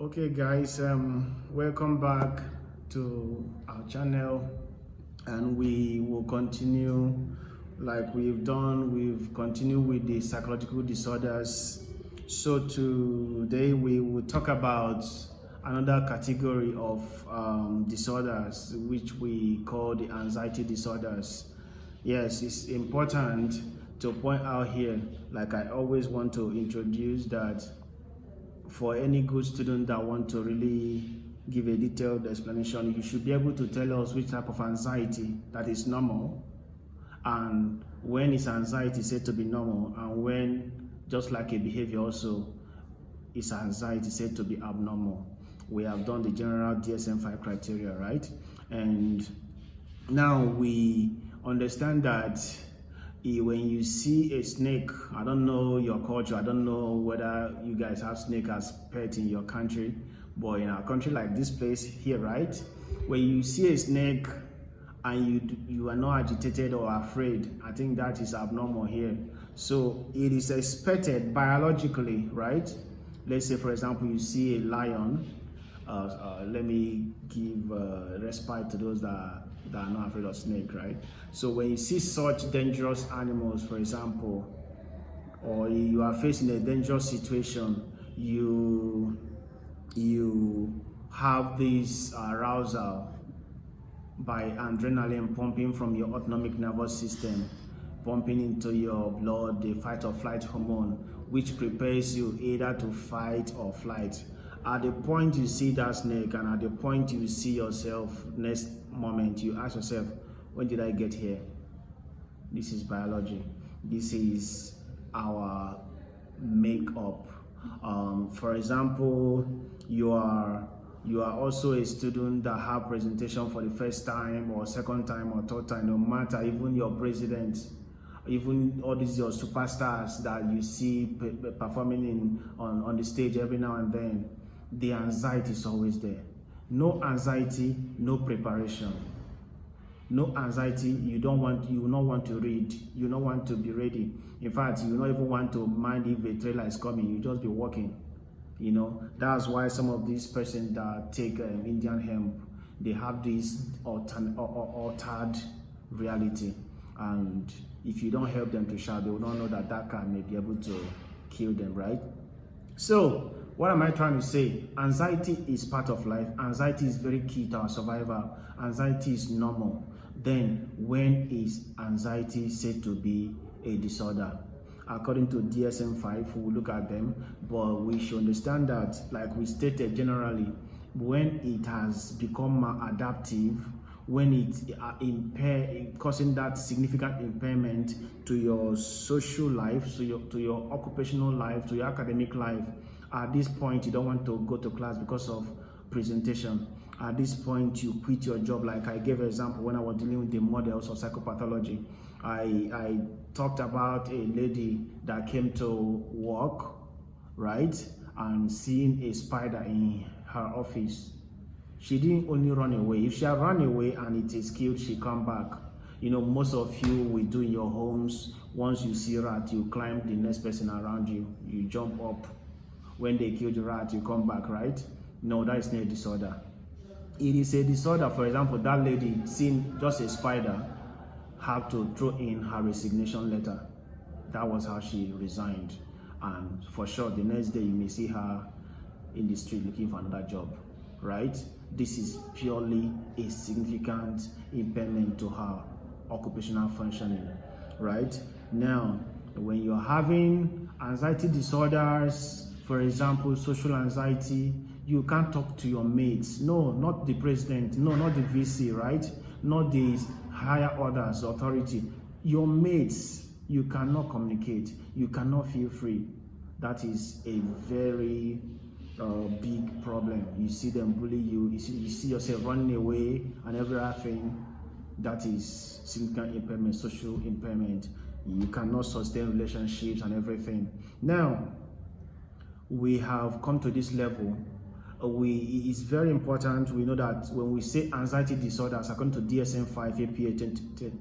Okay guys, welcome back to our channel, and we will continue like we've done. We've continued with the psychological disorders. So today we will talk about another category of disorders, which we call the anxiety disorders. Yes, it's important to point out here, like I always want to introduce, that for any good student that want to really give a detailed explanation, you should be able to tell us which type of anxiety that is normal, and when is anxiety said to be normal, and when, just like a behavior also, is anxiety said to be abnormal. We have done the general DSM-5 criteria, right? And now we understand that when you see a snake, I don't know your culture, I don't know whether you guys have snake as pet in your country, but in our country, like this place here, right, when you see a snake and you are not agitated or afraid, I think that is abnormal here. So it is expected biologically, right? Let's say, for example, you see a lion. Let me give respite to those that are not afraid of snake, right? So when you see such dangerous animals, for example, or you are facing a dangerous situation, you have this arousal by adrenaline pumping from your autonomic nervous system, pumping into your blood the fight or flight hormone, which prepares you either to fight or flight. At the point you see that snake, and at the point you see yourself, next moment you ask yourself, when did I get here? This is biology. This is our makeup. For example, you are also a student that have presentation for the first time or second time or third time, no matter, even your president, even all these your superstars that you see performing on the stage every now and then, the anxiety is always there. No anxiety, no preparation. No anxiety, you will not want to read, you don't want to be ready. In fact, you don't even want to mind if a trailer is coming, you just be walking. You know, that's why some of these persons that take Indian hemp, they have this altered reality, and if you don't help them to shout, they will not know that that car may be able to kill them, right? So what am I trying to say? Anxiety is part of life. Anxiety is very key to our survival. Anxiety is normal. Then when is anxiety said to be a disorder? According to DSM-5, we will look at them, but we should understand that, like we stated generally, when it has become maladaptive, when it causing that significant impairment to your social life, to your occupational life, to your academic life, at this point you don't want to go to class because of presentation. At this point you quit your job. Like I gave an example when I was dealing with the models of psychopathology. I talked about a lady that came to work, right, and seeing a spider in her office. She didn't only run away. If she had run away and it is killed, she come back. You know, most of you will do in your homes, once you see rat, you climb the next person around you, you jump up. When they kill the rat, you come back, right? No, that is not a disorder. It is a disorder. For example, that lady seeing just a spider have to throw in her resignation letter. That was how she resigned. And for sure, the next day you may see her in the street looking for another job, right? This is purely a significant impairment to her occupational functioning, right? Now, when you're having anxiety disorders, for example, social anxiety, you can't talk to your mates. No, not the president. No, not the VC, right? Not the higher orders, authority. Your mates, you cannot communicate. You cannot feel free. That is a very big problem. You see them bully you. You see yourself running away and everything. That is significant impairment, social impairment. You cannot sustain relationships and everything. Now, we have come to this level. It's very important. We know that when we say anxiety disorders, according to DSM-5 APA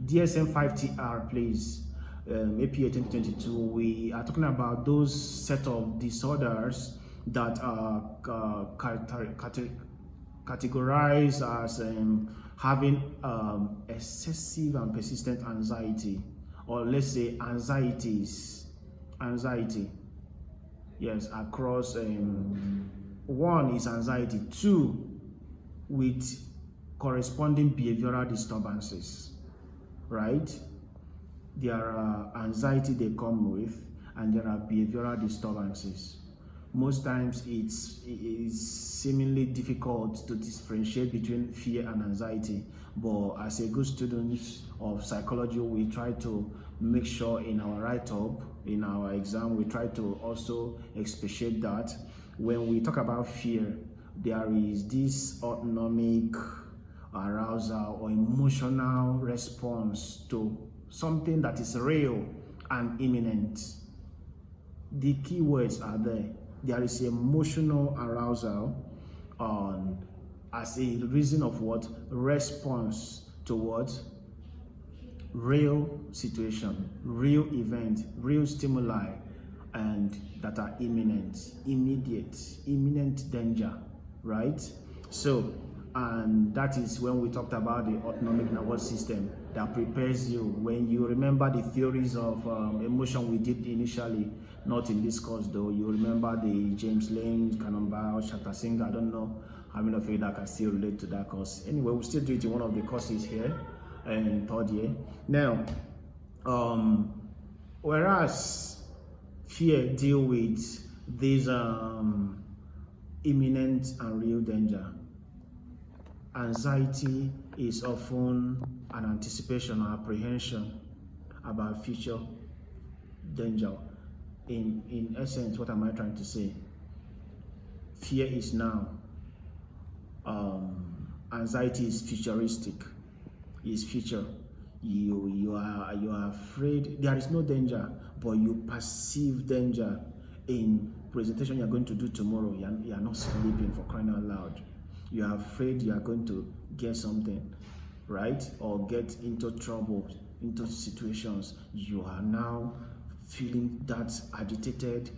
DSM-5 TR, please, APA 2022, we are talking about those set of disorders that are categorized as having excessive and persistent anxiety, or let's say anxiety, yes, across one is anxiety, two with corresponding behavioral disturbances, right? There are anxiety they come with, and there are behavioral disturbances. Most times it is seemingly difficult to differentiate between fear and anxiety, but as a good student of psychology, we try to make sure in our write-up, in our exam, we try to also expatiate that. When we talk about fear, there is this autonomic arousal or emotional response to something that is real and imminent. The key words are there. There is emotional arousal as a reason of what? Response to what? Real situation, real event, real stimuli, and that are imminent, imminent danger, right? So, and that is when we talked about the autonomic nervous system that prepares you. When you remember the theories of emotion we did initially, not in this course though, you remember the James Lane, Kanambao, Shatta Singh. I don't know how many of you that can still relate to that course. Anyway, we'll still do it in one of the courses here in third year. Now, whereas fear deal with these imminent and real danger, anxiety is often an anticipation or apprehension about future danger. In essence, what am I trying to say? Fear is now. Anxiety is futuristic. Is future. You are afraid. There is no danger, but you perceive danger in presentation you are going to do tomorrow. You are not sleeping, for crying out loud. You are afraid you are going to get something, right? Or get into trouble, into situations. You are now feeling that agitated,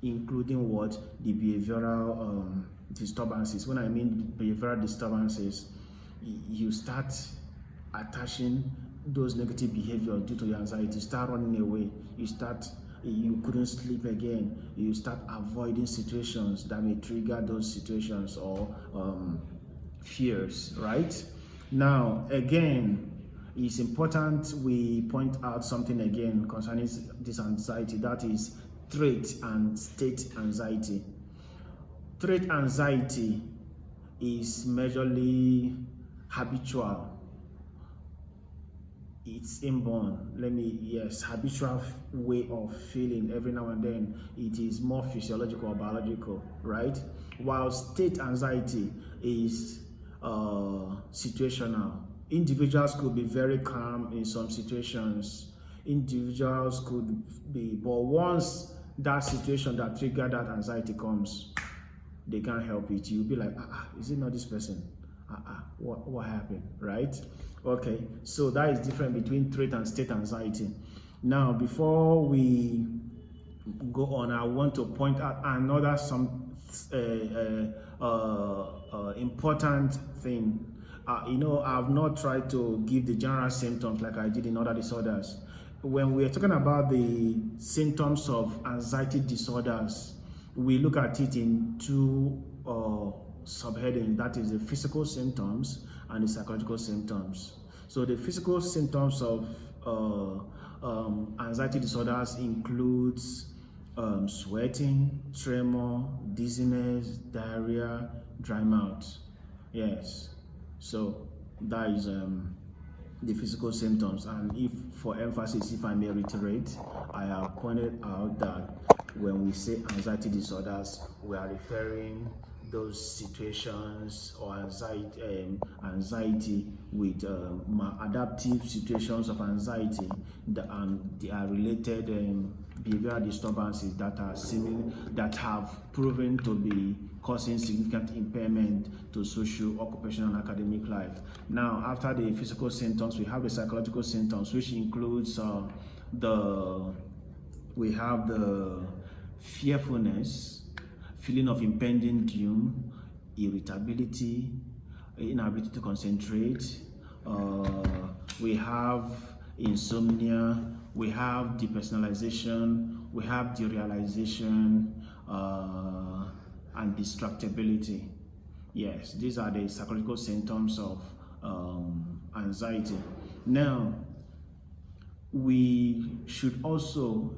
including what? The behavioral disturbances. When I mean behavioral disturbances, you start attaching those negative behaviors due to your anxiety. You start running away. You couldn't sleep again. You start avoiding situations that may trigger those situations or fears, right? Now, again, it's important we point out something again concerning this anxiety, that is trait and state anxiety. Trait anxiety is majorly habitual. It's inborn. Habitual way of feeling every now and then. It is more physiological or biological, right? While state anxiety is situational. Individuals could be very calm in some situations. Individuals could be, but once that situation that triggered that anxiety comes, they can't help it. You'll be like, is it not this person? What happened, right? Okay, so that is different between trait and state anxiety. Now, before we go on, I want to point out another important thing. I've not tried to give the general symptoms like I did in other disorders. When we're talking about the symptoms of anxiety disorders, we look at it in two subheadings, that is the physical symptoms and the psychological symptoms. So the physical symptoms of anxiety disorders includes sweating, tremor, dizziness, diarrhea, dry mouth. Yes, so that is the physical symptoms. And if, for emphasis, if I may reiterate, I have pointed out that when we say anxiety disorders, we are referring those situations or anxiety with maladaptive situations of anxiety and they are related behavioral disturbances that have proven to be causing significant impairment to social, occupational, and academic life. Now, after the physical symptoms, we have the psychological symptoms, which includes we have the fearfulness feeling of impending doom, irritability, inability to concentrate. We have insomnia, we have depersonalization, we have derealization, and distractibility. Yes, these are the psychological symptoms of anxiety. Now, we should also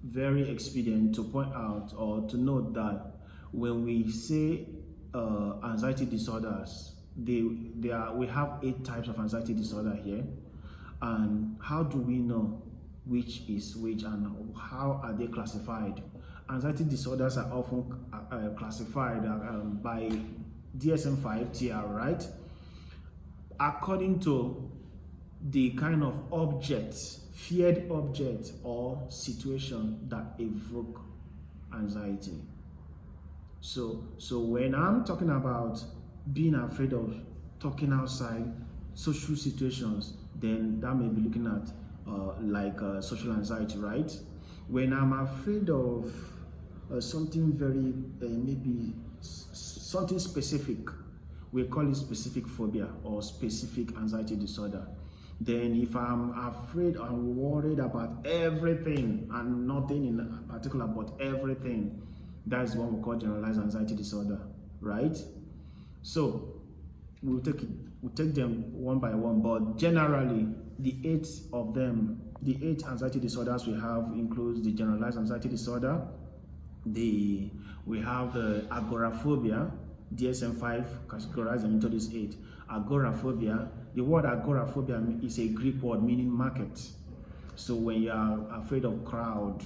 very expedient to point out or to note that when we say anxiety disorders, we have 8 types of anxiety disorder here. And how do we know which is which and how are they classified? Anxiety disorders are often classified by DSM-5 TR, right? According to the kind of object, feared object or situation that evoke anxiety. So when I'm talking about being afraid of talking outside, social situations, then that may be looking at social anxiety, right? When I'm afraid of something very, maybe something specific, we call it specific phobia or specific anxiety disorder. Then if I'm afraid, I'm worried about everything and nothing in particular but everything, that's what we call generalized anxiety disorder, right? So we'll take them one by one, but generally the 8 of them, the 8 anxiety disorders we have includes the generalized anxiety disorder. We have the agoraphobia. DSM-5 categorized them into these 8. Agoraphobia. The word agoraphobia is a Greek word meaning market. So when you are afraid of crowd,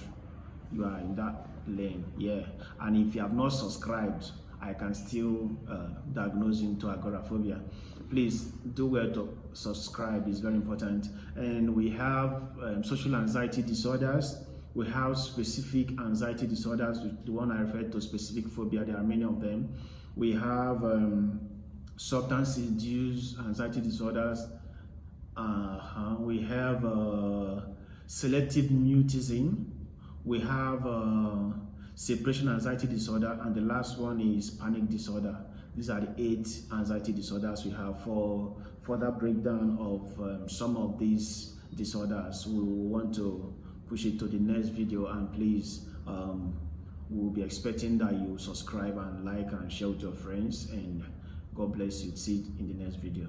you are in that lane, yeah. And if you have not subscribed, I can still diagnose you into agoraphobia. Please do well to subscribe, it's very important. And we have social anxiety disorders. We have specific anxiety disorders, the one I referred to, specific phobia. There are many of them. We have substance-induced anxiety disorders. We have selective mutism. We have separation anxiety disorder, and the last one is panic disorder. These are the 8 anxiety disorders we have. For further breakdown of some of these disorders, we will want to push it to the next video, and please, we'll be expecting that you subscribe and like and share with your friends, and God bless you. See you in the next video.